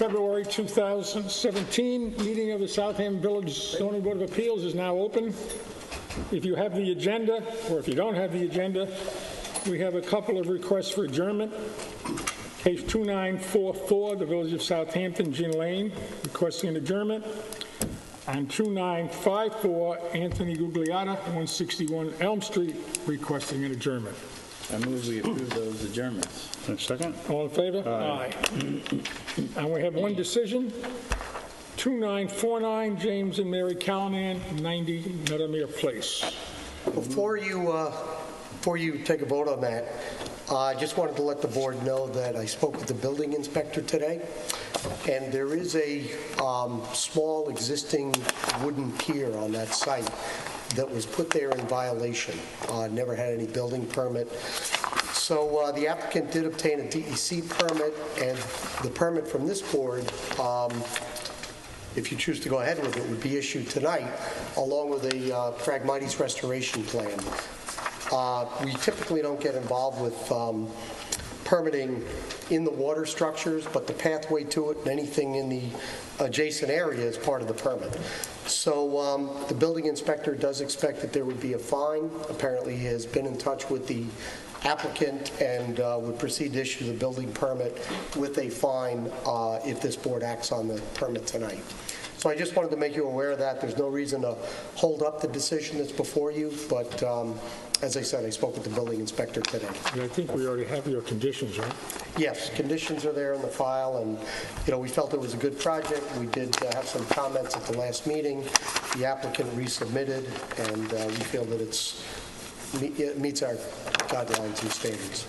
February 2017 meeting of the Southampton Village Zoning Board of Appeals is now open. If you have the agenda, or if you don't have the agenda, we have a couple of requests for adjournment. Case 2944, the Village of Southampton, Gin Lane, requesting an adjournment. And 2954, Anthony Gugliotta, 161 Elm Street, requesting an adjournment. I move we approve those adjournments. A second? All in favor? Aye. And we have one decision. 2949, James and Mary Callanan, 90 Meadowmere Place. Before you take a vote on that, I just wanted to let the board know that I spoke with the building inspector today, and there is a small existing wooden pier on that site that was put there in violation. Never had any building permit. So the applicant did obtain a DEC permit, and the permit from this board, if you choose to go ahead with it, would be issued tonight, along with a Phragmites restoration plan. We typically don't get involved with permitting in the water structures, but the pathway to it and anything in the adjacent area is part of the permit. So the building inspector does expect that there would be a fine. Apparently he has been in touch with the applicant and would proceed to issue the building permit with a fine if this board acts on the permit tonight. So I just wanted to make you aware of that. There's no reason to hold up the decision that's before you, but as I said, I spoke with the building inspector today. And I think we already have your conditions, right? Yes, conditions are there in the file, and we felt it was a good project. We did have some comments at the last meeting. The applicant resubmitted, and we feel that it meets our guidelines and standards.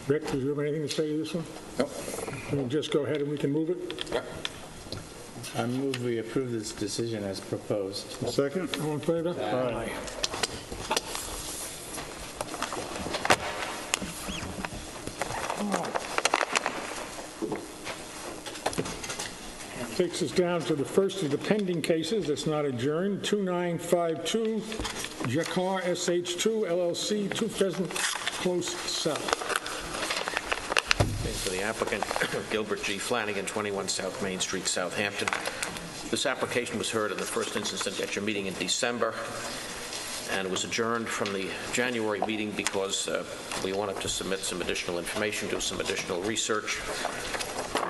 Rick, do you have anything to say to this one? Nope. We'll just go ahead and we can move it? Yep. I move we approve this decision as proposed. A second? All in favor? Aye. Takes us down to the first of the pending cases that's not adjourned. 2952, Jakar SH2 LLC, 2 Pheasant Close South. For the applicant, Gilbert G. Flanagan, 21 South Main Street, Southampton. This application was heard in the first instance at your meeting in December, and it was adjourned from the January meeting because we wanted to submit some additional information, do some additional research.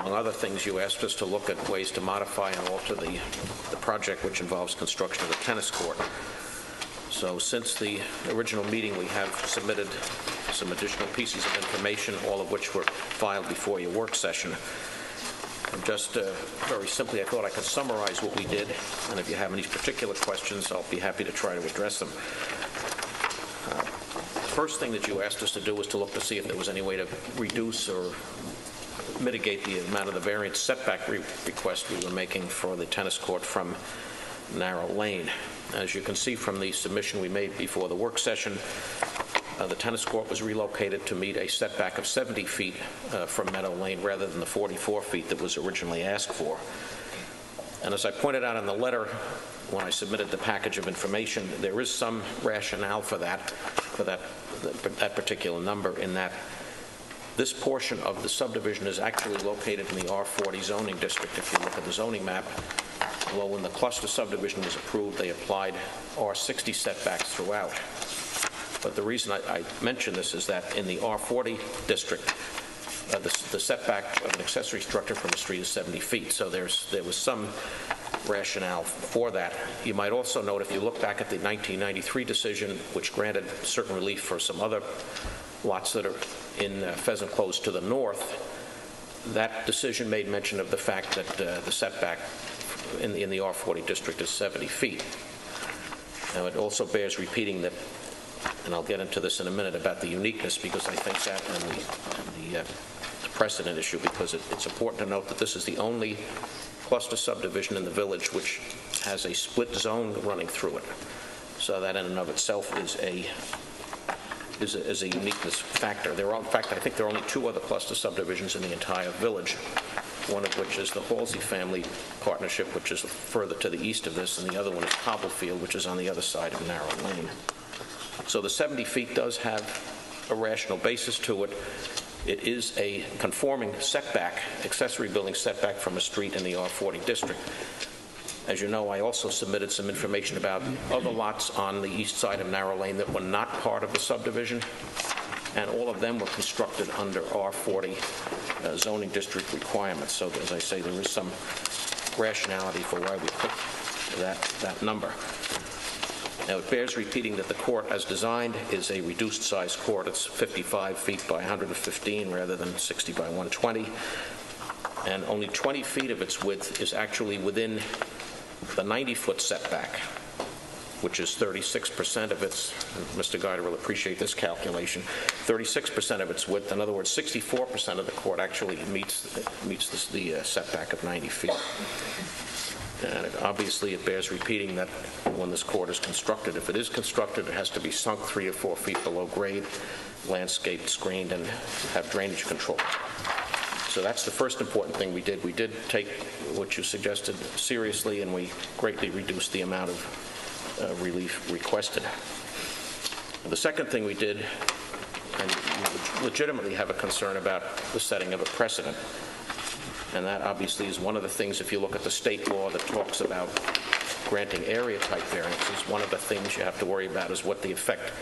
Among other things, you asked us to look at ways to modify and alter the project, which involves construction of a tennis court. So since the original meeting, we have submitted some additional pieces of information, all of which were filed before your work session. And just very simply, I thought I could summarize what we did, and if you have any particular questions, I'll be happy to try to address them. The first thing that you asked us to do was to look to see if there was any way to reduce or mitigate the amount of the variance setback request we were making for the tennis court from Narrow Lane. As you can see from the submission we made before the work session, the tennis court was relocated to meet a setback of 70 feet from Meadow Lane rather than the 44 feet that was originally asked for. And as I pointed out in the letter when I submitted the package of information, there is some rationale for that particular number, in that this portion of the subdivision is actually located in the R40 zoning district. If you look at the zoning map, well, when the cluster subdivision was approved, they applied R60 setbacks throughout. But the reason I mention this is that in the R40 district, the setback of an accessory structure from the street is 70 feet. So there was some rationale for that. You might also note, if you look back at the 1993 decision, which granted certain relief for some other lots that are in Pheasant Close to the north, that decision made mention of the fact that the setback in the R40 district is 70 feet. Now, it also bears repeating that, and I'll get into this in a minute about the uniqueness, because I think that and the precedent issue, because it's important to note that this is the only cluster subdivision in the village which has a split zone running through it. So that in and of itself is a uniqueness factor. In fact, I think there are only 2 other cluster subdivisions in the entire village, one of which is the Halsey family partnership, which is further to the east of this, and the other one is Cobblefield, which is on the other side of Narrow Lane. So the 70 feet does have a rational basis to it. It is a conforming setback, accessory building setback from a street in the R40 district. As you know, I also submitted some information about other lots on the east side of Narrow Lane that were not part of the subdivision, and all of them were constructed under R40 zoning district requirements. So as I say, there is some rationality for why we picked that number. Now, it bears repeating that the court, as designed, is a reduced-size court. It's 55 feet by 115 rather than 60 by 120, and only 20 feet of its width is actually within the 90-foot setback, which is 36% of its, Mr. Guider will appreciate this calculation, 36% of its width. In other words, 64% of the court actually meets the setback of 90 feet. And obviously, it bears repeating that when this court is constructed, if it is constructed, it has to be sunk 3 or 4 feet below grade, landscaped, screened, and have drainage control. So that's the first important thing we did. We did take what you suggested seriously, and we greatly reduced the amount of relief requested. The second thing we did, and you legitimately have a concern about the setting of a precedent, and that obviously is one of the things, if you look at the state law that talks about granting area-type variances, one of the things you have to worry about is what the effect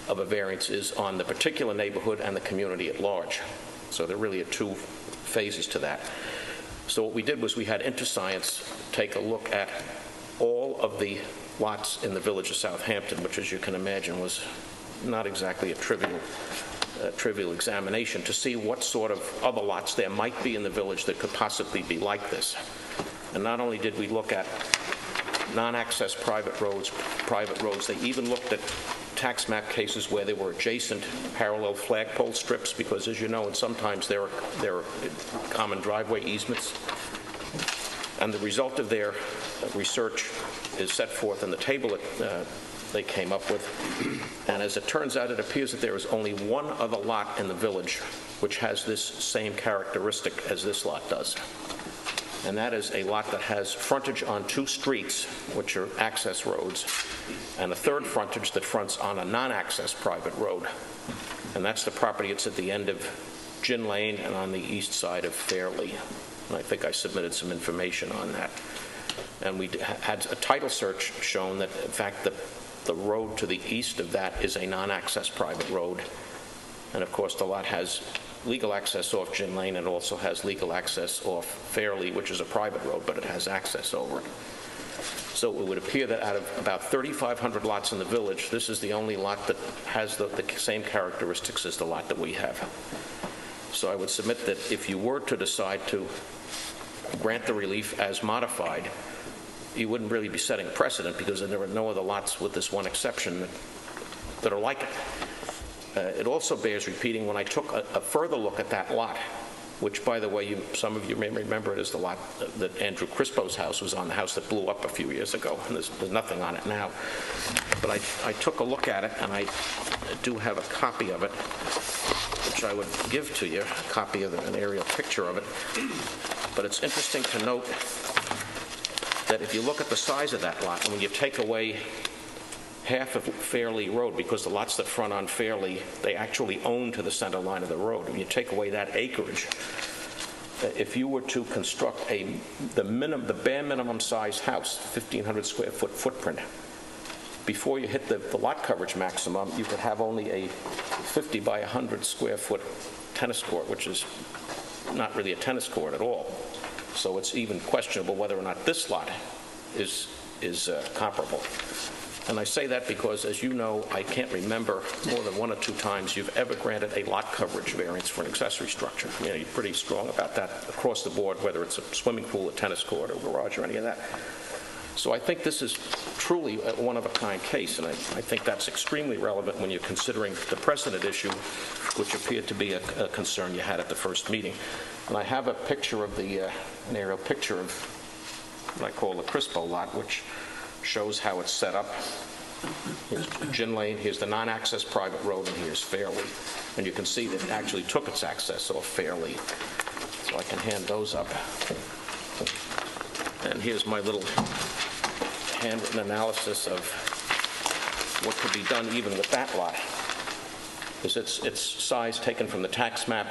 of a variance is on the particular neighborhood and the community at large. So there really are two phases to that. So what we did was we had InterScience take a look at all of the lots in the village of Southampton, which, as you can imagine, was not exactly a trivial examination, to see what sort of other lots there might be in the village that could possibly be like this. And not only did we look at non-access private roads, they even looked at tax map cases where there were adjacent parallel flagpole strips, because, as you know, and sometimes there are common driveway easements. And the result of their research is set forth in the table that they came up with. And as it turns out, it appears that there is only one other lot in the village which has this same characteristic as this lot does. And that is a lot that has frontage on 2 streets, which are access roads, and a third frontage that fronts on a non-access private road. And that's the property. It's at the end of Gin Lane and on the east side of Fairley. And I think I submitted some information on that. And we had a title search shown that, in fact, the road to the east of that is a non-access private road. And of course, the lot has legal access off Gin Lane, and also has legal access off Fairley, which is a private road, but it has access over it. So it would appear that out of about 3,500 lots in the village, this is the only lot that has the same characteristics as the lot that we have. So I would submit that if you were to decide to grant the relief as modified, you wouldn't really be setting a precedent, because there are no other lots with this one exception that are like it. It also bears repeating, when I took a further look at that lot, which, by the way, some of you may remember it as the lot that Andrew Crispo's house was on, the house that blew up a few years ago, and there's nothing on it now. But I took a look at it, and I do have a copy of it, which I would give to you, a copy of an aerial picture of it. But it's interesting to note that if you look at the size of that lot, and when you take away half of Fairley Road, because the lots that front on Fairley, they actually own to the center line of the road. When you take away that acreage, if you were to construct the bare minimum size house, 1,500 square foot footprint, before you hit the lot coverage maximum, you could have only a 50 by 100 square foot tennis court, which is not really a tennis court at all. So it's even questionable whether or not this lot is comparable. And I say that because, as you know, I can't remember more than 1 or 2 times you've ever granted a lot coverage variance for an accessory structure. You know, you're pretty strong about that across the board, whether it's a swimming pool, a tennis court, or a garage, or any of that. So I think this is truly a one-of-a-kind case, and I think that's extremely relevant when you're considering the precedent issue, which appeared to be a concern you had at the first meeting. And I have a picture of an aerial picture of what I call the Crispo lot, which shows how it's set up. Here's Gin Lane, here's the non-access private road, and here's Fairley. And you can see that it actually took its access off Fairley. So I can hand those up. And here's my little handwritten analysis of what could be done even with that lot. is its size taken from the tax map,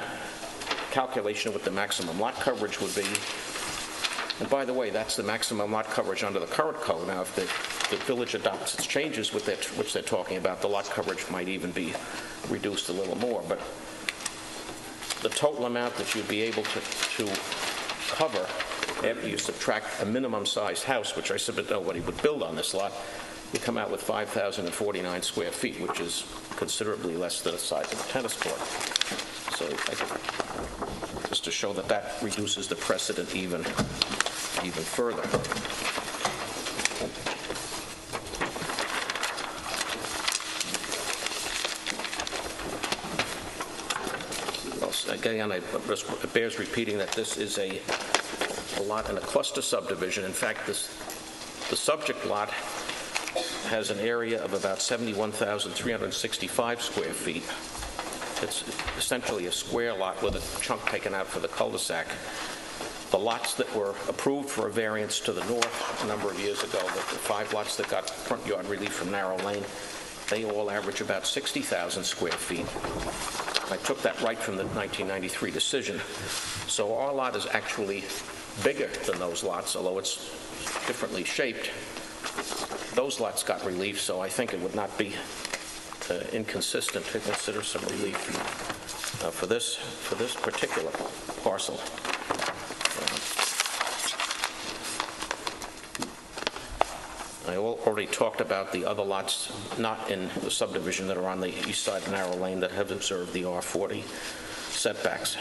calculation of what the maximum lot coverage would be. And by the way, that's the maximum lot coverage under the current code. Now, if the village adopts its changes, which they're talking about, the lot coverage might even be reduced a little more. But the total amount that you'd be able to cover after you subtract a minimum-sized house, which I submit nobody would build on this lot, you come out with 5,049 square feet, which is considerably less than the size of a tennis court. So just to show that reduces the precedent even further. Again, it bears repeating that this is a lot in a cluster subdivision. In fact, the subject lot has an area of about 71,365 square feet. It's essentially a square lot with a chunk taken out for the cul-de-sac. The lots that were approved for a variance to the north a number of years ago, the 5 lots that got front yard relief from narrow lane, they all average about 60,000 square feet. I took that right from the 1993 decision. So our lot is actually bigger than those lots, although it's differently shaped. Those lots got relief, so I think it would not be inconsistent to consider some relief for this particular parcel. I already talked about the other lots not in the subdivision that are on the east side of narrow lane that have observed the R40 setbacks.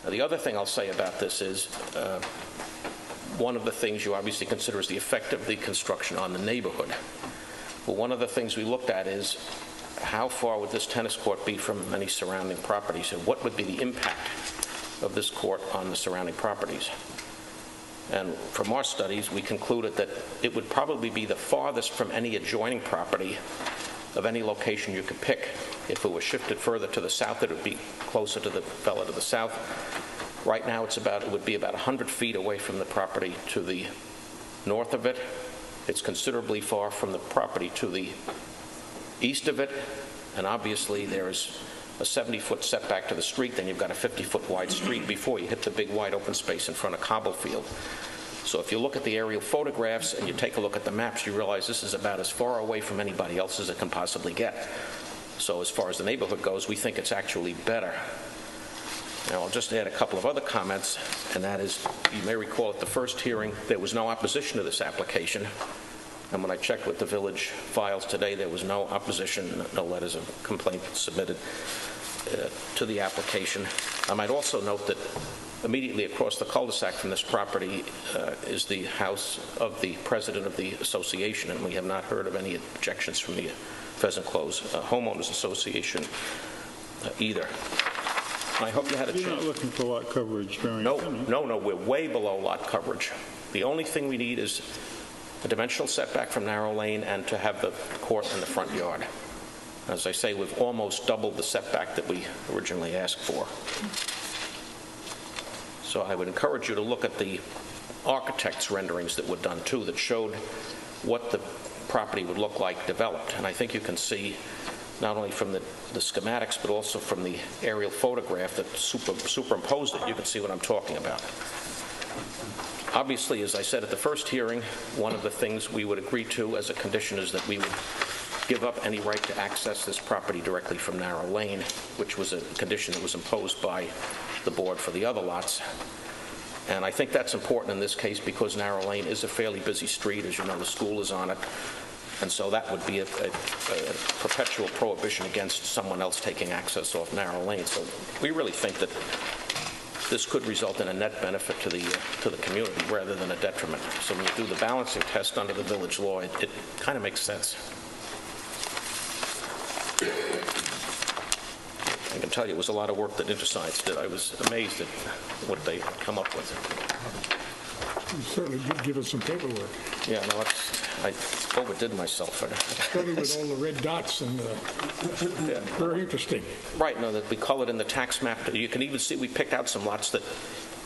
Now, the other thing I'll say about this is one of the things you obviously consider is the effect of the construction on the neighborhood. Well, one of the things we looked at is how far would this tennis court be from any surrounding properties, and what would be the impact of this court on the surrounding properties. And from our studies, we concluded that it would probably be the farthest from any adjoining property of any location you could pick. If it was shifted further to the south, it would be closer to the fellow to the south. Right now, it would be about 100 feet away from the property to the north of it. It's considerably far from the property to the east of it, and obviously there's a 70-foot setback to the street, then you've got a 50-foot wide street before you hit the big wide open space in front of Cobblefield. So if you look at the aerial photographs and you take a look at the maps, you realize this is about as far away from anybody else as it can possibly get. So as far as the neighborhood goes, we think it's actually better. Now, I'll just add a couple of other comments, and that is, you may recall at the first hearing, there was no opposition to this application. And when I checked with the village files today, there was no opposition, no letters of complaint submitted to the application. I might also note that immediately across the cul-de-sac from this property is the house of the president of the association, and we have not heard of any objections from the Pheasant Close Homeowners Association either. I hope you had a chance. You're not looking for lot coverage variance? No, we're way below lot coverage. The only thing we need is a dimensional setback from narrow lane and to have the court in the front yard. As I say, we've almost doubled the setback that we originally asked for. So I would encourage you to look at the architect's renderings that were done too, that showed what the property would look like developed. And I think you can see not only from the schematics, but also from the aerial photograph that superimposed it, you can see what I'm talking about. Obviously, as I said at the first hearing, one of the things we would agree to as a condition is that we would give up any right to access this property directly from narrow lane, which was a condition that was imposed by the board for the other lots. And I think that's important in this case because narrow lane is a fairly busy street. As you know, the school is on it. And so that would be a perpetual prohibition against someone else taking access off narrow lane. So we really think that this could result in a net benefit to the community rather than a detriment. So when you do the balancing test under the village law, it kind of makes sense. I can tell you it was a lot of work that InterScience did. I was amazed at what they come up with. You certainly did give us some paperwork. Yeah, no, I overdid myself. Starting with all the red dots and very interesting. Right, no, that we colored in the tax map. You can even see we picked out some lots that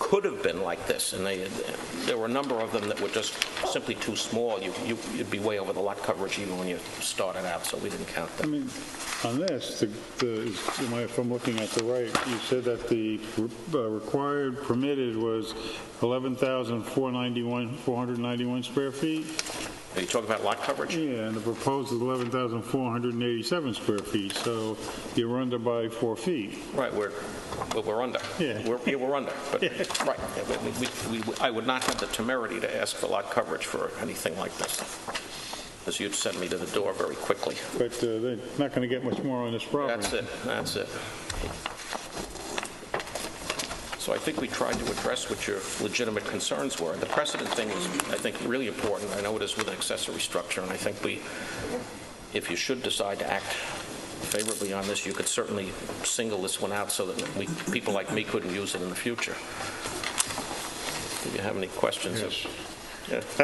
could have been like this, and there were a number of them that were just simply too small. You'd be way over the lot coverage even when you started out, so we didn't count I them. mean, on this, if I'm looking at the right, you said that the required permitted was 11,491 square feet? Are you talking about lot coverage? Yeah, and the proposed is 11,487 square feet, so you're under by 4 feet. Right, we're under. Yeah. We're under, but, right. I would not have the temerity to ask for lot coverage for anything like this, because you'd send me to the door very quickly. But they're not going to get much more on this property. That's it. So I think we tried to address what your legitimate concerns were. The precedent thing is, I think, really important. I know it is with an accessory structure, and I think if you should decide to act favorably on this, you could certainly single this one out so that people like me couldn't use it in the future. Do you have any questions? Yes.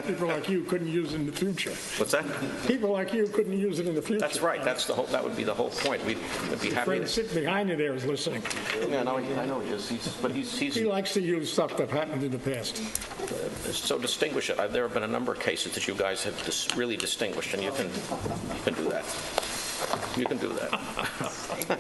People like you couldn't use it in the future. What's that? People like you couldn't use it in the future. That's right. That would be the whole point. We'd be happy Friend to. sitting behind you there is listening. Yeah, no, I know he is. But he's He likes to use stuff that happened in the past. so distinguish it. There have been a number of cases that you guys have really distinguished, and you can do that. You can do that.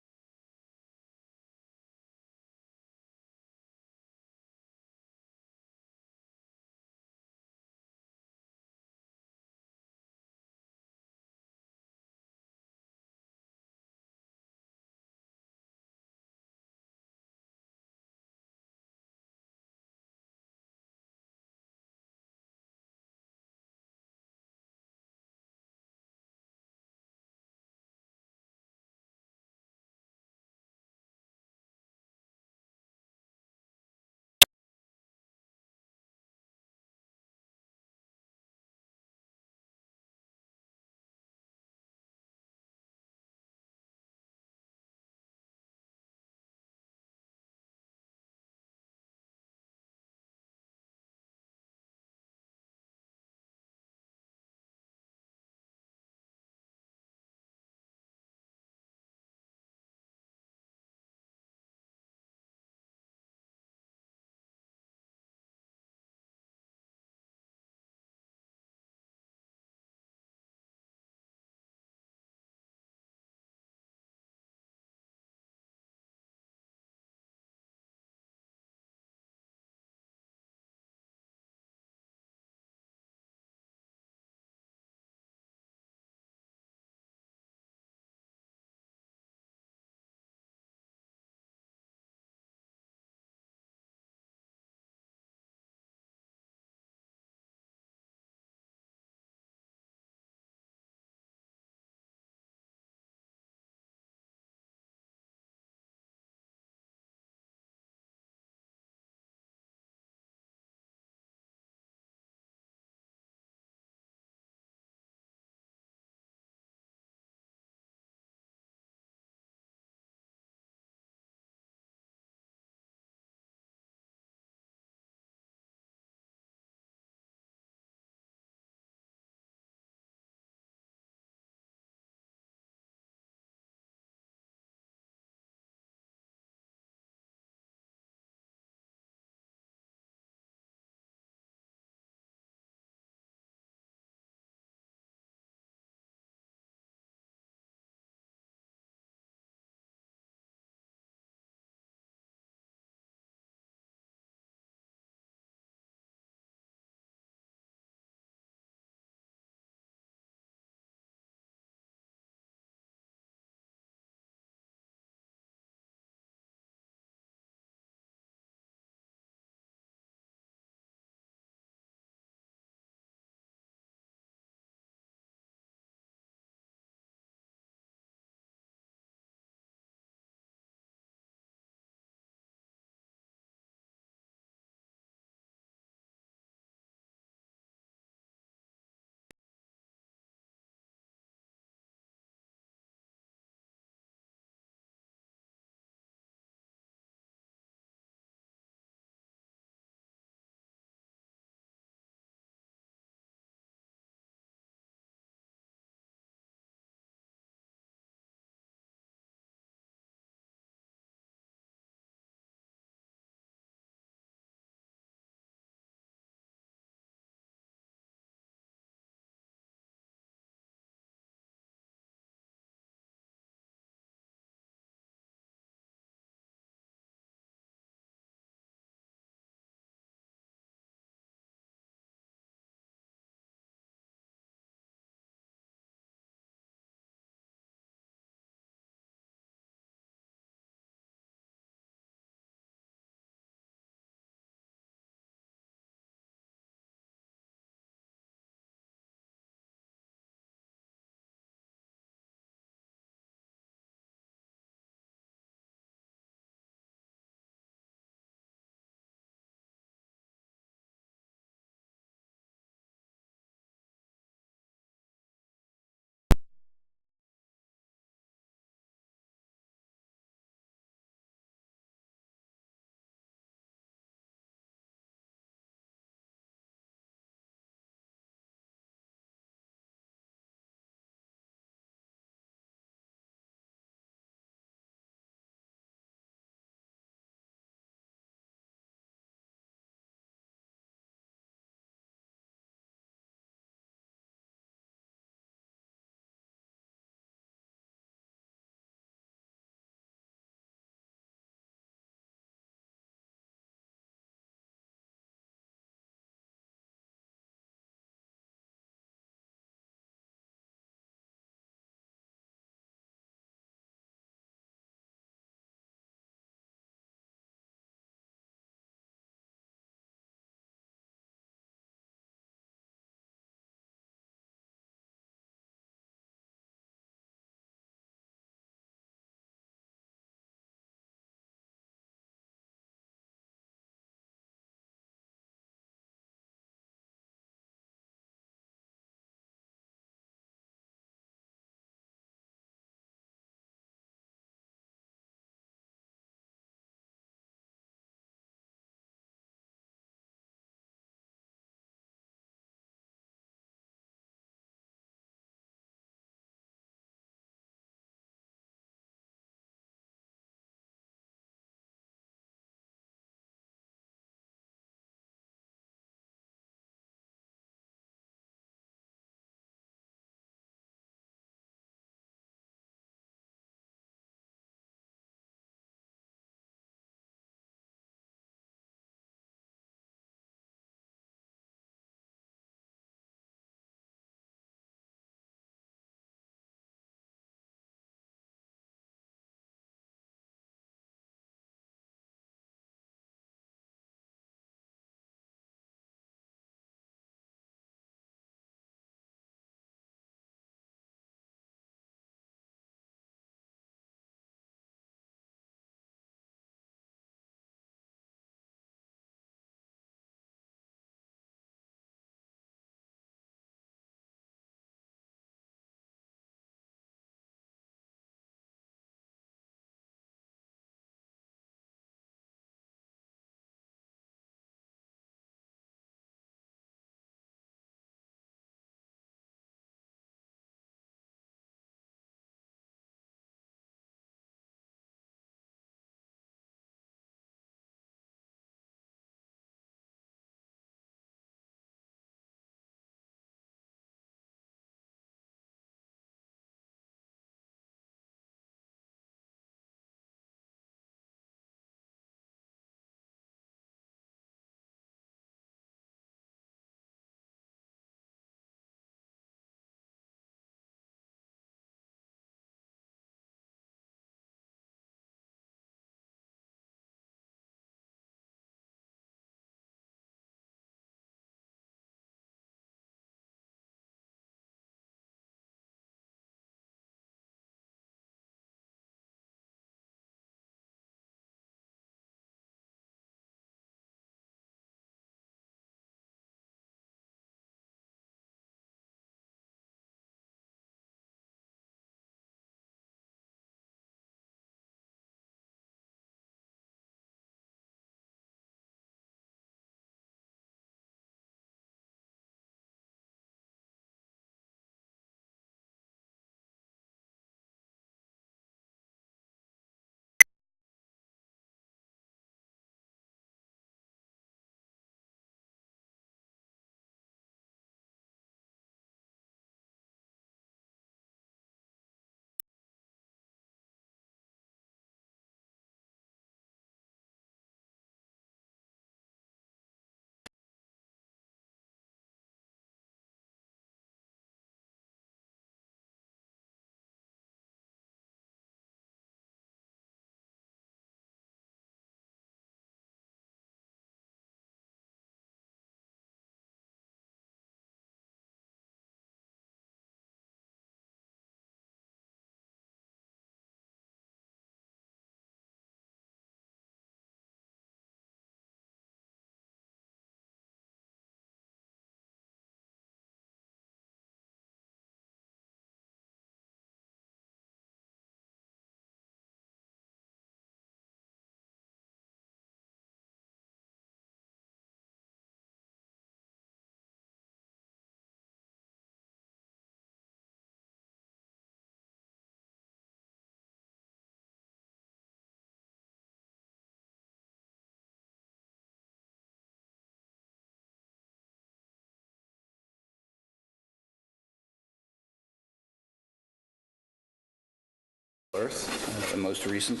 Earth, the most recent.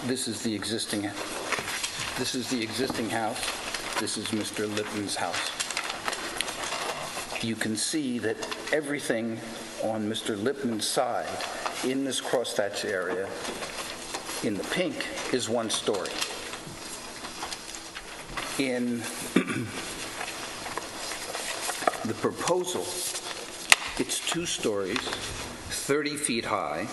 This is the existing house. This is Mr. Lippman's house. You can see that everything on Mr. Lippman's side in this crosshatch area in the pink is one story. In the proposal, it's 2 stories, 30 feet high.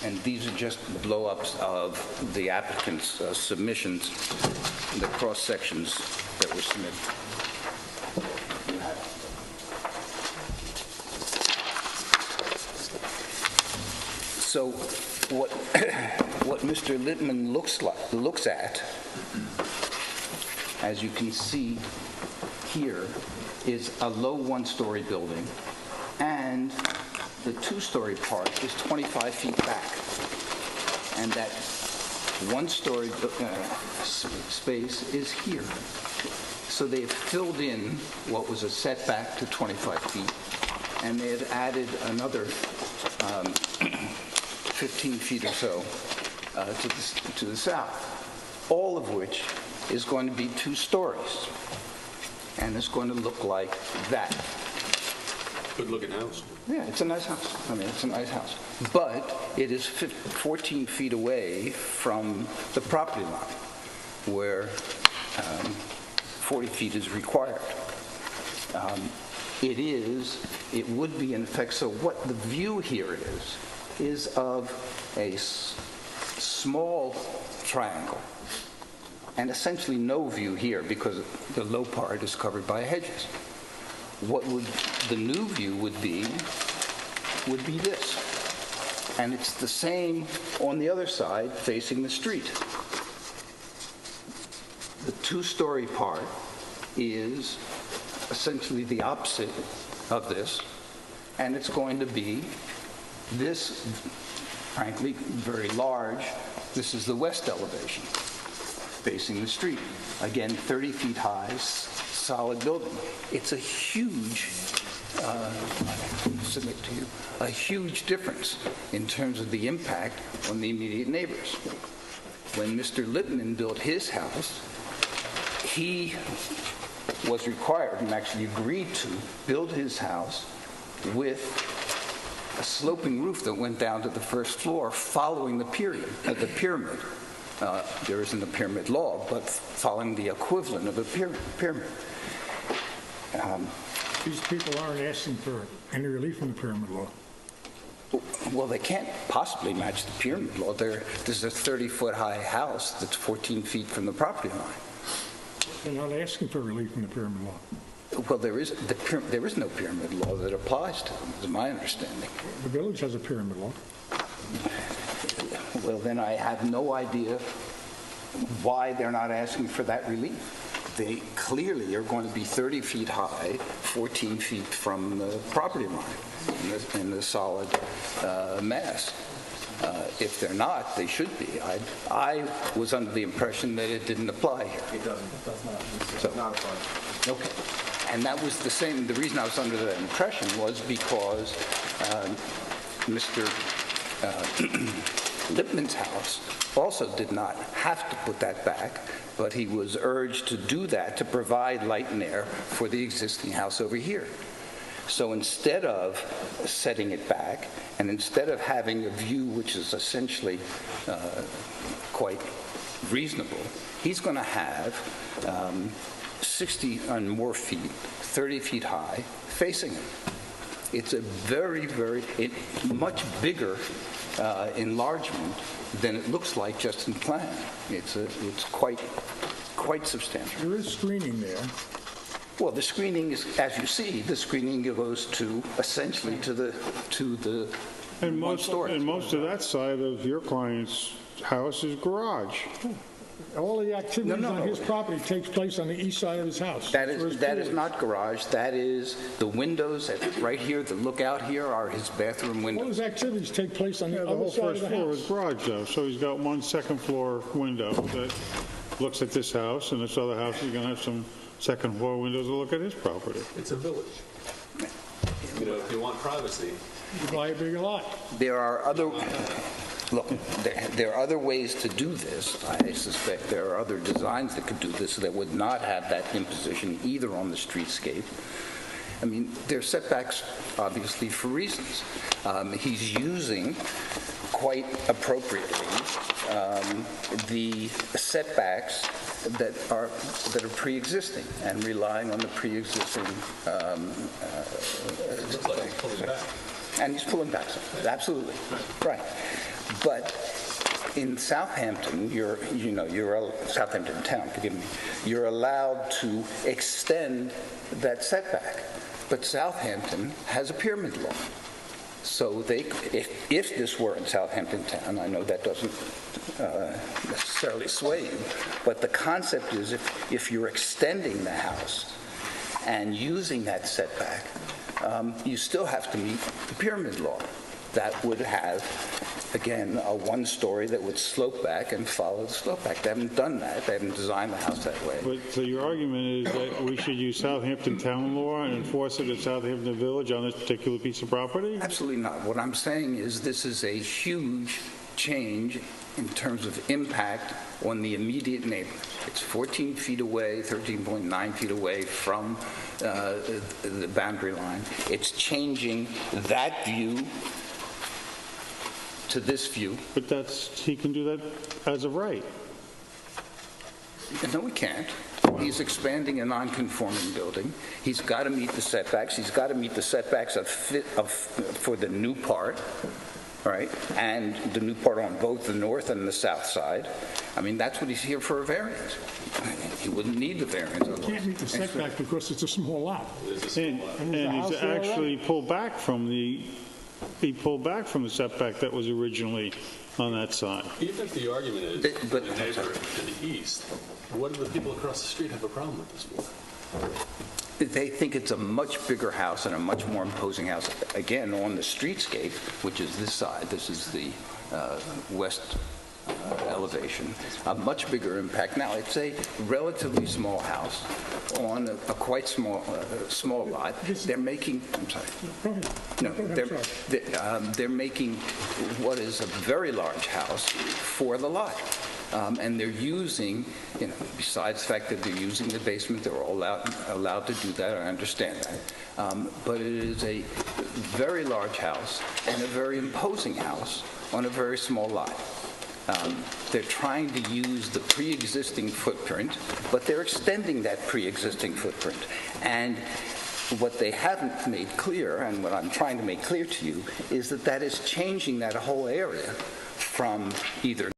And these are just blow-ups of the applicant's submissions, the cross-sections that were submitted. So what Mr. Lippman looks at, as you can see here, is a low 1-story building, and the 2-story part is 25 feet back. And that 1-story space is here. So they have filled in what was a setback to 25 feet, and they have added another 15 feet or so to the south, all of which is going to be 2 stories. And it's going to look like that. Good-looking house. Yeah, it's a nice house. I mean, it's a nice house. But it is 14 feet away from the property line, where 40 feet is required. It would be in effect, so what the view here is of a small triangle, and essentially no view here because the low part is covered by hedges. What would the new view would be this. And it's the same on the other side facing the street. The 2-story part is essentially the opposite of this, and it's going to be this, frankly, very large. This is the west elevation facing the street. Again, 30 feet high, solid building. It's a huge, submit to you, a huge difference in terms of the impact on the immediate neighbors. When Mr. Lippman built his house, he was required and actually agreed to build his house with a sloping roof that went down to the first floor following the pyramid. There isn't a pyramid law, but following the equivalent of a pyramid. These people aren't asking for any relief from the pyramid law. Well, they can't possibly match the pyramid law. This is a 30-foot high house that's 14 feet from the property line. They're not asking for relief from the pyramid law. Well, there is no pyramid law that applies to them, is my understanding. The village has a pyramid law. Well, then I have no idea why they're not asking for that relief. They clearly are going to be 30 feet high, 14 feet from the property line in the solid mass. If they're not, they should be. I was under the impression that it didn't apply here. It doesn't. It does not. It's not apply. Okay. And that was the same. The reason I was under that impression was because Mr. Lippman's house also did not have to put that back, but he was urged to do that to provide light and air for the existing house over here. So instead of setting it back, and instead of having a view which is essentially quite reasonable, he's going to have 60 and more feet, 30 feet high, facing him. It's a much bigger enlargement than it looks like just in plan. It's quite substantial. There is screening there. Well, the screening is, as you see, the screening goes to essentially to the And one story. and most of that side of your client's house is garage. All the activities No. on his property takes place on the east side of his house. That That's where his is pool is. not garage. That is the windows right here. The lookout here are his bathroom All windows. his activities take place on Yeah, the the other whole side of first the floor is house. garage, though, so he's got one second-floor window that looks at this house, and this other house is going to have some second-floor windows that look at his property. It's a village. You know, if you want privacy. You buy a bigger lot. There are other, look, there are other ways to do this. I suspect there are other designs that could do this that would not have that imposition either on the streetscape. I mean, there are setbacks, obviously, for reasons. He's using, quite appropriately, the setbacks that are pre-existing and relying on the pre-existing. It looks like he's pulling back. And he's pulling back some, absolutely, right. But in Southampton, Southampton town, forgive me, you're allowed to extend that setback. But Southampton has a pyramid law. So if this were in Southampton town, I know that doesn't necessarily sway you, but the concept is if you're extending the house and using that setback, you still have to meet the pyramid law. That would have, again, a one-story that would slope back and follow the slope back. They haven't done that. They haven't designed the house that way. But so your argument is that we should use Southampton town law and enforce it at Southampton Village on this particular piece of property? Absolutely not. What I'm saying is this is a huge change in terms of impact on the immediate neighbor. It's 14 feet away, 13.9 feet away from the boundary line. It's changing that view to this view. But he can do that as of right. No, he can't. He's expanding a non-conforming building. He's got to meet the setbacks. He's got to meet the setbacks for the new part, right? And the new part on both the north and the south side. I mean, that's what he's here for, a variance. He wouldn't need the variance. You can't meet the setback because it's a small lot. And he's actually pulled back from the setback that was originally on that side. Even if the argument is But- the neighbor to the east, what do the people across the street have a problem with this for? They think it's a much bigger house and a much more imposing house. Again, on the streetscape, which is this side, this is the west elevation, a much bigger impact. Now, it's a relatively small house on a quite small lot. They're making, I'm sorry. Go ahead. No, Go ahead, they're making what is a very large house for the lot. And they're using, besides the fact that they're using the basement, they're all allowed to do that, I understand that. But it is a very large house and a very imposing house on a very small lot. They're trying to use the pre-existing footprint, but they're extending that pre-existing footprint. And what they haven't made clear, and what I'm trying to make clear to you, is that that is changing that whole area from either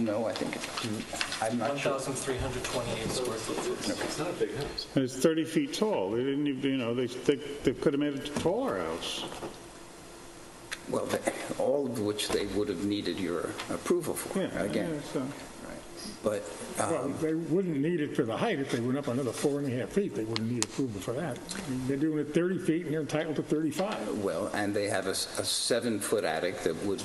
know, I think, I'm not sure. 1,328 square foot. It's not a big house. And it's 30 feet tall. They didn't even, they could have made it a taller house. Well, all of which they would have needed your approval for, Yeah, again. yeah, so- Right. But, Well, they wouldn't need it for the height. If they went up another 4.5 feet, they wouldn't need approval for that. I mean, they're doing it 30 feet, and they're entitled to 35. well, and they have a 7-foot attic that would,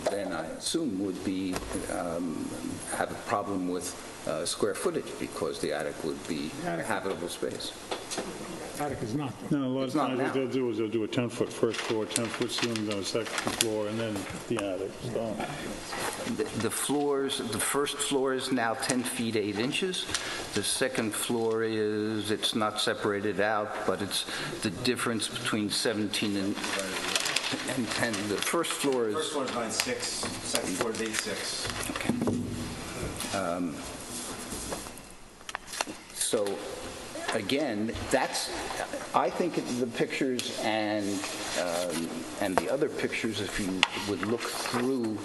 then I assume, would be, have a problem with square footage, because the attic would be habitable space. Attic is not. No, a lot of It's not times what now. they'll do is they'll do a 10-foot first floor, 10-foot ceilings on the second floor, and then the attic. So, The floors, the first floor is now 10 feet 8 inches. The second floor is, it's not separated out, but it's the difference between 17 and 10. The first floor is... First floor is 9.6, second floor is 8.6. So, again, that's, I think the pictures and the other pictures, if you would look through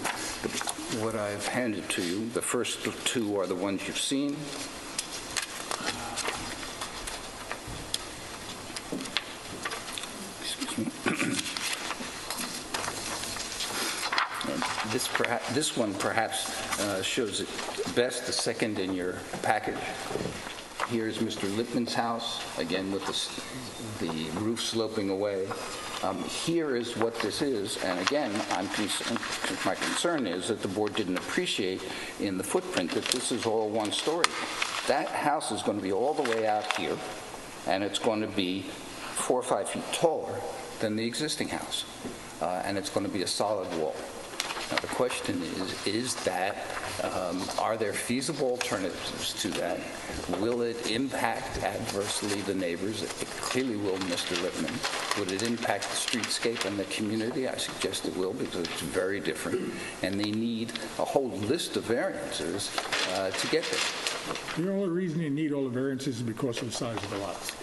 what I've handed to you, the first two are the ones you've seen. Excuse me. And this one perhaps shows it best, the second in your package. Here's Mr. Lippman's house, again with the roof sloping away. Here is what this is, and again, my concern is that the board didn't appreciate in the footprint that this is all one story. That house is going to be all the way out here, and it's going to be 4 or 5 feet taller than the existing house, and it's going to be a solid wall. Now, the question is that, are there feasible alternatives to that? Will it impact adversely the neighbors? It clearly will, Mr. Lippman. Would it impact the streetscape and the community? I suggest it will, because it's very different, and they need a whole list of variances to get there. The only reason you need all the variances is because of the size of the lots.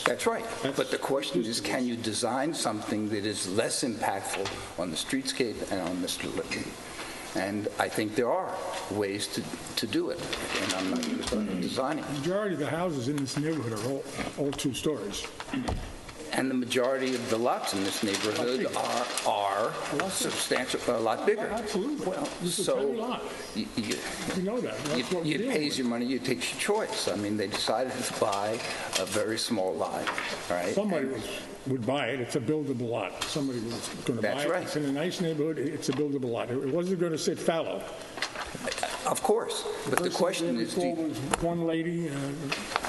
That's right. But the question is, can you design something that is less impactful on the streetscape and on Mr. Lippman? And I think there are ways to do it, and I'm not designing. The majority of the houses in this neighborhood are all 2 stories. And the majority of the lots in this neighborhood are substantial, a lot bigger. Absolutely. Well, This is a so tiny lot. you know that. That's what we're dealing pays with. your money, you take your choice. I mean, they decided to buy a very small lot, right? Somebody would buy it. It's a buildable lot. Somebody was going to buy That's it. right. It's in a nice neighborhood. It's a buildable lot. It wasn't going to sit fallow. Of course, but the question is, Before was one lady,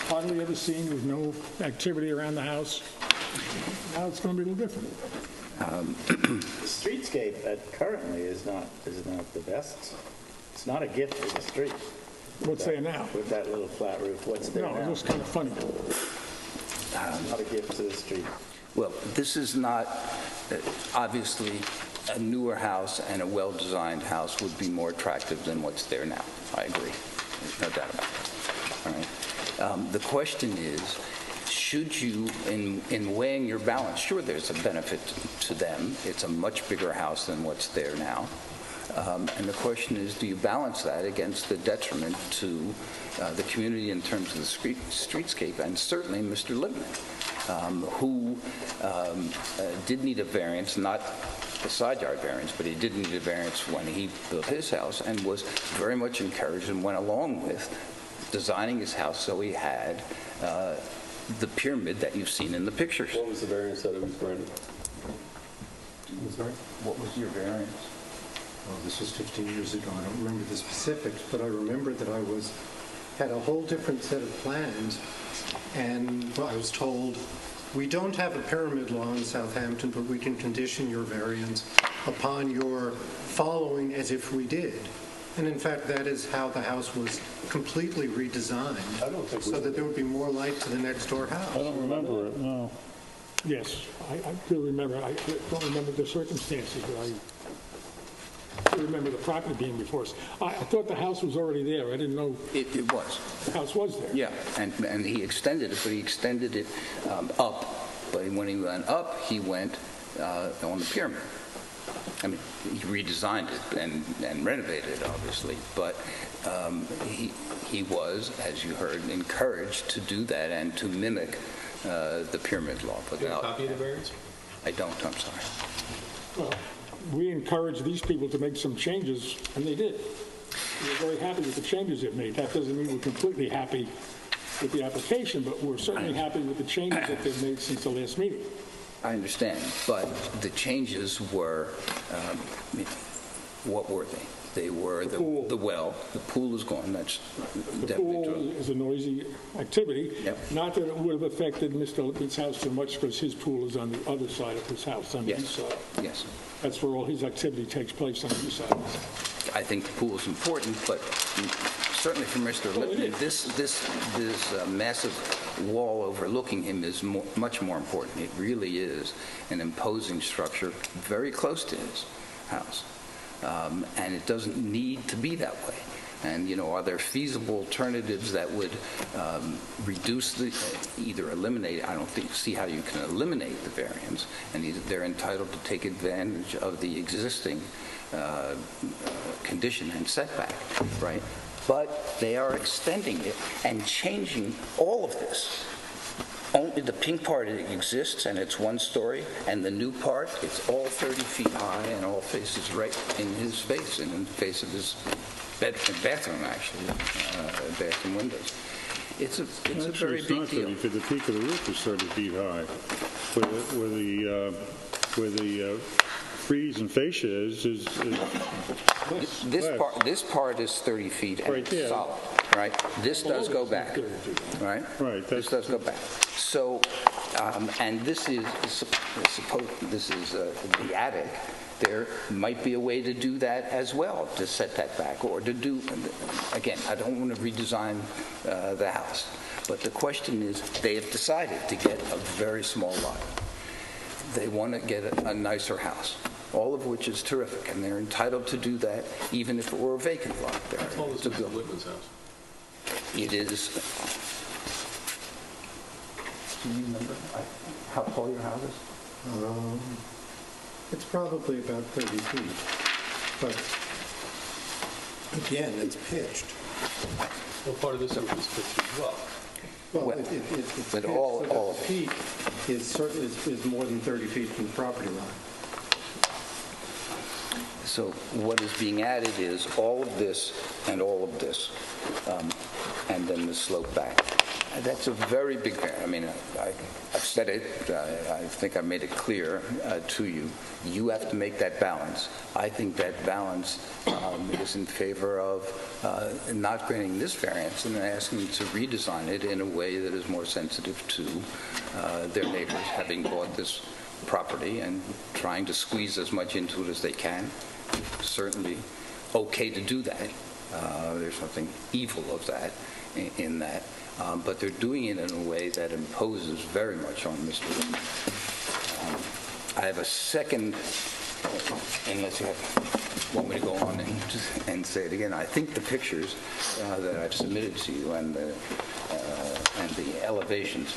hardly ever seen, with no activity around the house. Now it's going to be a little different. The streetscape currently is not the best. It's not a gift for the street. What's there now? With that little flat roof, what's there No, now? it was kind of funny. Not a gift to the street. well, this is not, obviously, a newer house and a well-designed house would be more attractive than what's there now. I agree. There's no doubt about that. All right. The question is, should you, in weighing your balance, sure, there's a benefit to them. It's a much bigger house than what's there now. And the question is, do you balance that against the detriment to the community in terms of the streetscape, and certainly Mr. Lippman, who did need a variance, not a side yard variance, but he did need a variance when he built his house, and was very much encouraged and went along with designing his house so he had the pyramid that you've seen in the pictures. What was the variance that it was granted? What was your variance? Well, this was 15 years ago. I don't remember the specifics, but I remember that I had a whole different set of plans, and I was told, we don't have a pyramid law in Southampton, but we can condition your variance upon your following as if we did. And in fact, that is how the house was completely redesigned, so that there would be more light to the next door house. I don't remember it, no. Yes, I do remember. I don't remember the circumstances, but I do remember the property being before us. I thought the house was already there. I didn't know It was. the house was there. Yeah, and he extended it, but he extended it up. But when he went up, he went on the pyramid. I mean, he redesigned it and renovated it, obviously, but he was, as you heard, encouraged to do that and to mimic the pyramid law. Do you have a copy of the variance? I don't, I'm sorry. Well, we encouraged these people to make some changes, and they did. We're very happy with the changes they've made. That doesn't mean we're completely happy with the application, but we're certainly happy with the changes that they've made since the last meeting. I understand, but the changes were, what were they? They were the well, the pool is gone, that's The definitely true. pool is a noisy activity. Yep. Not that it would have affected Mr. Lippman's house too much, because his pool is on the other side of his house, on the Yes. east side. Yes. That's where all his activity takes place, on the east side. I think the pool is important, but certainly for Mr. Lippman, this massive wall overlooking him is much more important. It really is an imposing structure very close to his house. And it doesn't need to be that way. And, are there feasible alternatives that would reduce either eliminate, I don't see how you can eliminate the variance, and they're entitled to take advantage of the existing condition and setback, right? But they are extending it and changing all of this. Only the pink part exists, and it's one story, and the new part, it's all 30 feet high and all faces right in his face and in the face of his bathroom, actually, bathroom windows. It's a very big deal. Actually, the peak of the roof is 30 feet high. Where the frieze and fascia is This part is 30 feet and Right it's there. solid, right? This does go back, right? Right, This does go back. So, and this is the attic. There might be a way to do that as well, to set that back, or to do, again, I don't want to redesign the house, but the question is, they have decided to get a very small lot. They want to get a nicer house, all of which is terrific, and they're entitled to do that, even if it were a vacant lot there. How tall is to Mr. build. Whitman's house? It is, do you remember how tall your house is? It's probably about 30 feet, but again, it's pitched. Well, part of this roof is pitched as well. Well, it's pitched but so all that of the peak is more than 30 feet from the property line. So what is being added is all of this and all of this, and then the slope back. And that's a very big, I mean, I've said it, I think I made it clear to you. You have to make that balance. I think that balance is in favor of not granting this variance and asking to redesign it in a way that is more sensitive to their neighbors having bought this property and trying to squeeze as much into it as they can. Certainly okay to do that. There's nothing evil of that in that. But they're doing it in a way that imposes very much on Mr. Whitman. I have a second, unless you want me to go on and say it again. I think the pictures that I've submitted to you and the elevations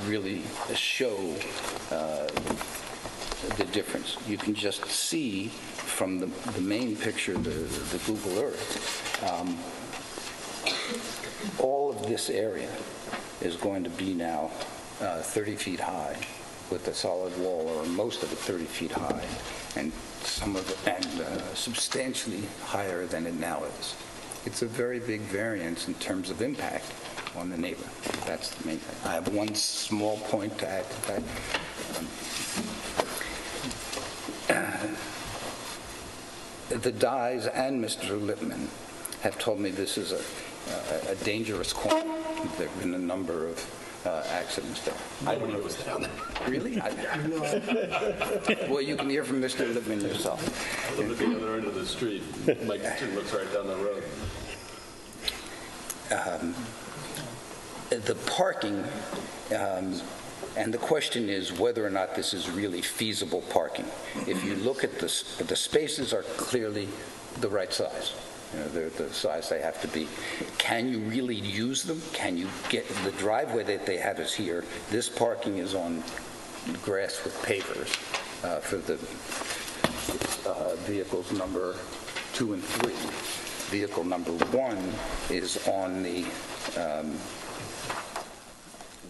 really show the difference. You can just see from the main picture, the Google Earth, all of this area is going to be now 30 feet high with a solid wall, or most of it 30 feet high, and some of it and substantially higher than it now is. It's a very big variance in terms of impact on the neighbor. That's the main thing. I have one small point to add to that. The Dyes and Mr. Lippman have told me this is a dangerous corner. There have been a number of accidents there. I don't know. Nobody was down there. Really? Well, you can hear from Mr. Lippman yourself. I live at the other end of the street. My kitchen looks right down the road. The parking, and the question is whether or not this is really feasible parking. If you look at the spaces are clearly the right size. They're the size they have to be. Can you really use them? Can you get the driveway that they have is here? This parking is on grass with pavers for the vehicles number 2 and 3. Vehicle number 1 is on the,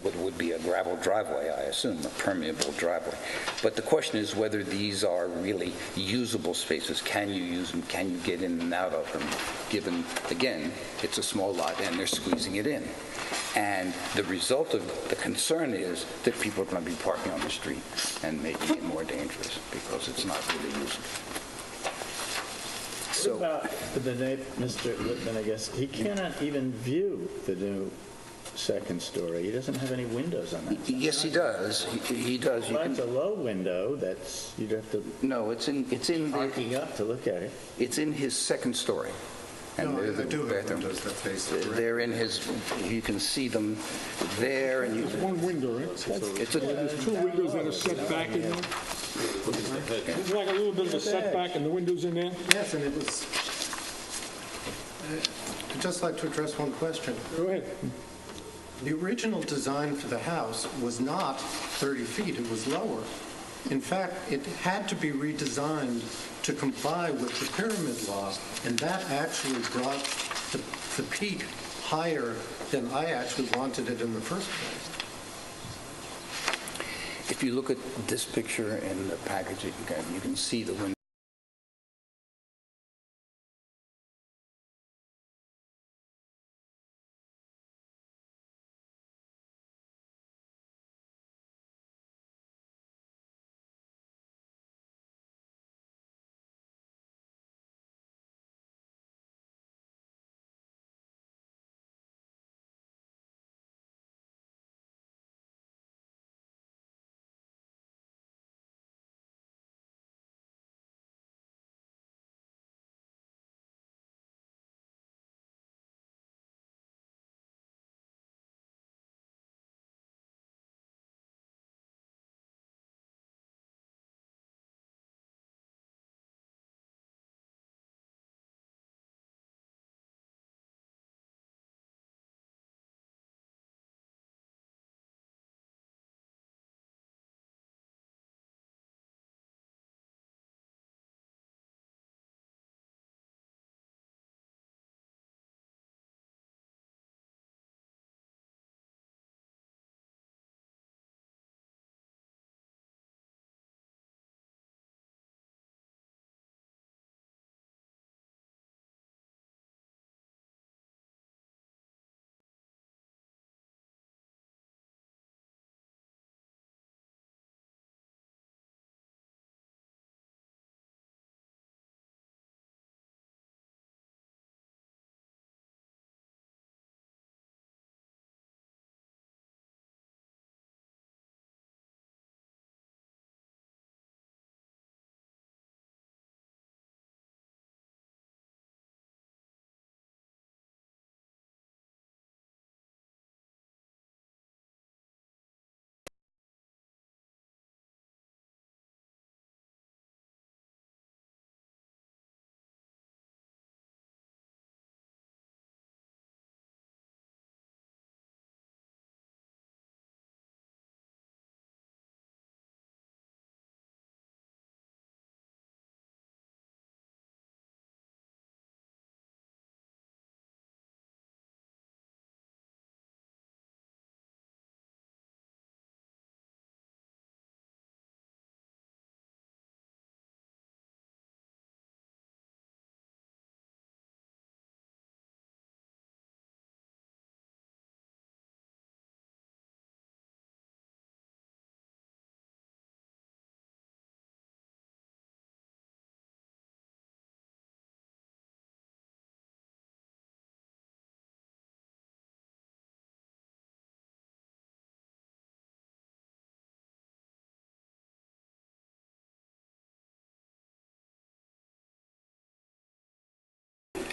what would be a gravel driveway, I assume, a permeable driveway. But the question is whether these are really usable spaces. Can you use them? Can you get in and out of them? Given, again, it's a small lot and they're squeezing it in. And the result of the concern is that people are going to be parking on the street and making it more dangerous because it's not really usable. What about Mr. Lippman, I guess, he cannot even view the new second story. He doesn't have any windows on that side. Yes, he does. He does. Well, that's a low window. That's, you'd have to No, it's in parking up to look at it. It's in his second story. And No, they're the I do have bathroom. windows that face the direct. They're in his, you can see them there, and you, One window, right? it's a, There's two windows that are set back in there. There's like a little bit of a setback and the windows in there. Yes, and it was, I'd just like to address one question. Go ahead. The original design for the house was not 30 feet, it was lower. In fact, it had to be redesigned to comply with the pyramid law, and that actually brought the peak higher than I actually wanted it in the first place. if you look at this picture in the package, you can see the window.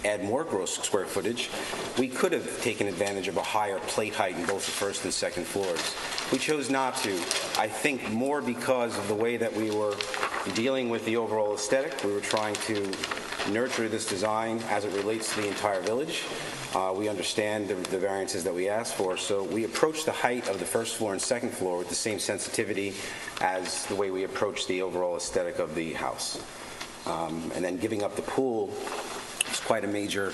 Add more gross square footage, we could have taken advantage of a higher plate height in both the first and second floors. We chose not to, I think more because of the way that we were dealing with the overall aesthetic. We were trying to nurture this design as it relates to the entire village. We understand the variances that we asked for, so we approached the height of the first floor and second floor with the same sensitivity as the way we approached the overall aesthetic of the house. And then giving up the pool is quite a major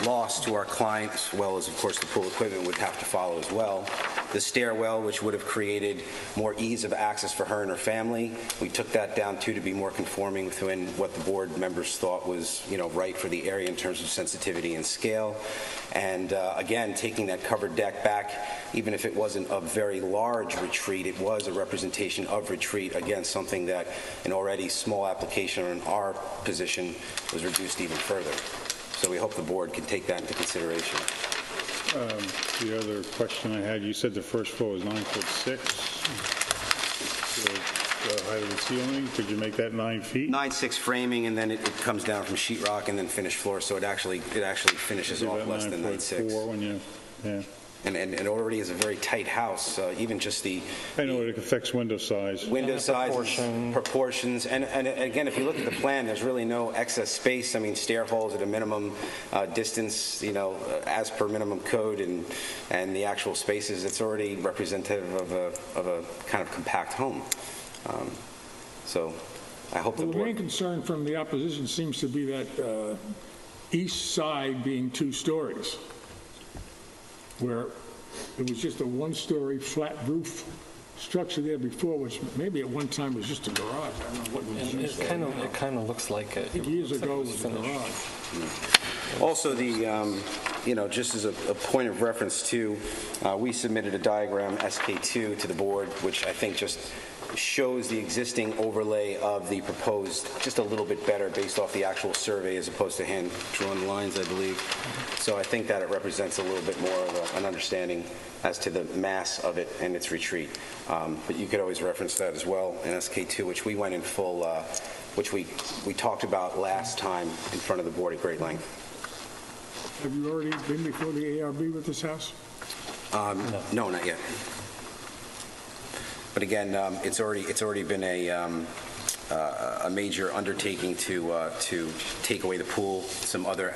loss to our client, as well as, of course, the pool equipment would have to follow as well. The stairwell, which would have created more ease of access for her and her family, we took that down too to be more conforming within what the board members thought was, right for the area in terms of sensitivity and scale. And again, taking that covered deck back, even if it wasn't a very large retreat, it was a representation of retreat. Again, something that an already small application in our position was reduced even further. So we hope the board can take that into consideration. The other question I had, you said the first floor was 9'6". The height of the ceiling, could you make that 9 feet? 9'6" framing, and then it comes down from sheetrock and then finished floor, so it actually finishes off less than 9'6". When you, yeah. And it already is a very tight house, even just the... I know it affects window size. Window size, proportions, and again, if you look at the plan, there's really no excess space. I mean, stair holes at a minimum distance, as per minimum code, and the actual spaces, it's already representative of a kind of compact home. So I hope the The board... main concern from the opposition seems to be that east side being 2 stories, where it was just a 1-story flat roof structure there before, which maybe at one time was just a garage. I don't know what it was used for. It kind of looks like it. I think years ago it was a garage. Also, just as a point of reference too, we submitted a diagram, SK2, to the board, which I think just shows the existing overlay of the proposed just a little bit better based off the actual survey as opposed to hand-drawn lines, I believe. So I think that it represents a little bit more of an understanding as to the mass of it and its retreat. But you could always reference that as well in SK2, which we went in full, which we talked about last time in front of the board at great length. Have you already been before the ARB with this house? No, not yet. But again, it's already been a major undertaking to take away the pool, some other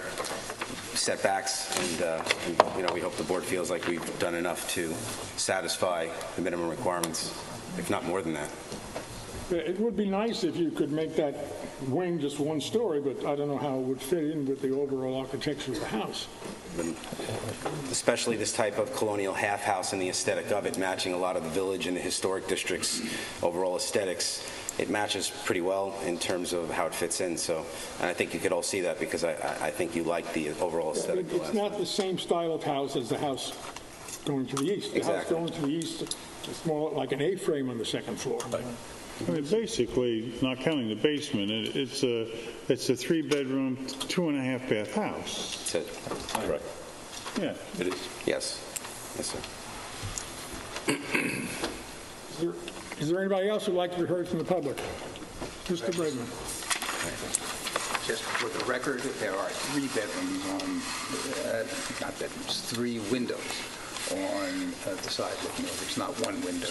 setbacks, and we hope the board feels like we've done enough to satisfy the minimum requirements, if not more than that. It would be nice if you could make that wing just 1 story, but I don't know how it would fit in with the overall architecture of the house. Especially this type of colonial half house and the aesthetic of it, matching a lot of the village and the historic district's overall aesthetics. It matches pretty well in terms of how it fits in. So, and I think you could all see that because I think you like the overall aesthetic. It's not the same style of house as the house going to the east. The house going to the east is more like an A-frame on the 2nd floor. I mean, basically, not counting the basement, it's a 3-bedroom, 2.5-bath house. That's it. Right. Yeah. It is. Yes. Yes, sir. Is there anybody else who'd like to be heard from the public? Mr. Bregman. Just for the record, there are 3 bedrooms on, not bedrooms, 3 windows on the side looking over. It's not 1 window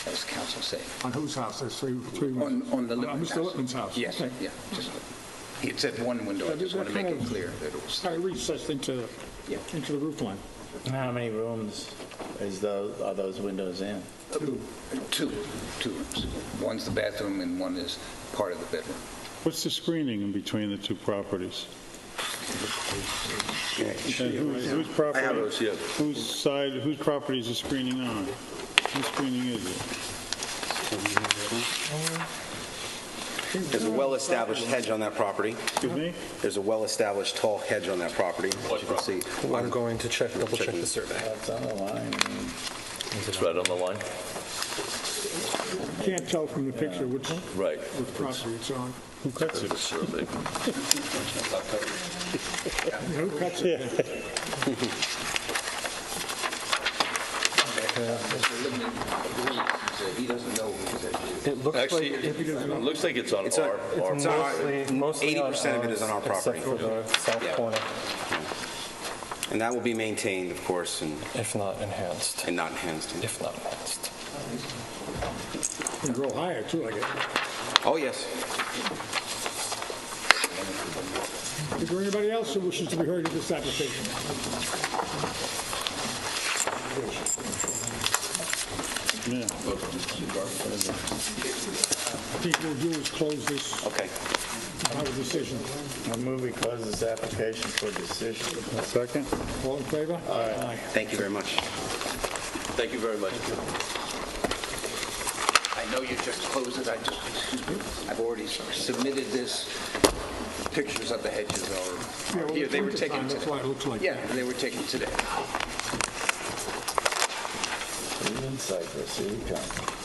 as counsel say. On whose house? There's 3 windows. On the Lippman's Mr. Lippman's house. Yes, Okay. yeah. It said 1 window. I just want to make it clear that it was. Kind of recessed into the roof line. How many rooms are those windows in? Two rooms. One's the bathroom and one is part of the bedroom. What's the screening in between the 2 properties? And whose property? I have those, yeah. Whose property is the screening on? Whose screening is it? There's a well-established hedge on that property. Excuse me? There's a well-established tall hedge on that property, as you can see. I'm going to double check the survey. That's on the line. It's right on the line. Can't tell from the picture which Right. property it's on. Who cuts it? The survey. Who cuts it? Mr. Lippman agrees. He said he doesn't know whose edge it is. It looks Actually, like it looks like it's on our mostly 80% of it is on our property. except for the south Yeah. corner, And that will be maintained, of course, and if not enhanced. not enhanced. If not enhanced. Can grow higher too, I guess. Oh, yes. Is there anybody else who wishes to be heard in this application? Yeah. I think we'll do is close this, Okay. have a decision. I move we close this application for decision. A second? All in favor? Aye. Thank you very much. Thank you very much. I know you just closed it, I've already submitted this, pictures of the hedges are, here, they were taken That's why today. it looks like Yeah, they were taken today. Even Cypress, here we come.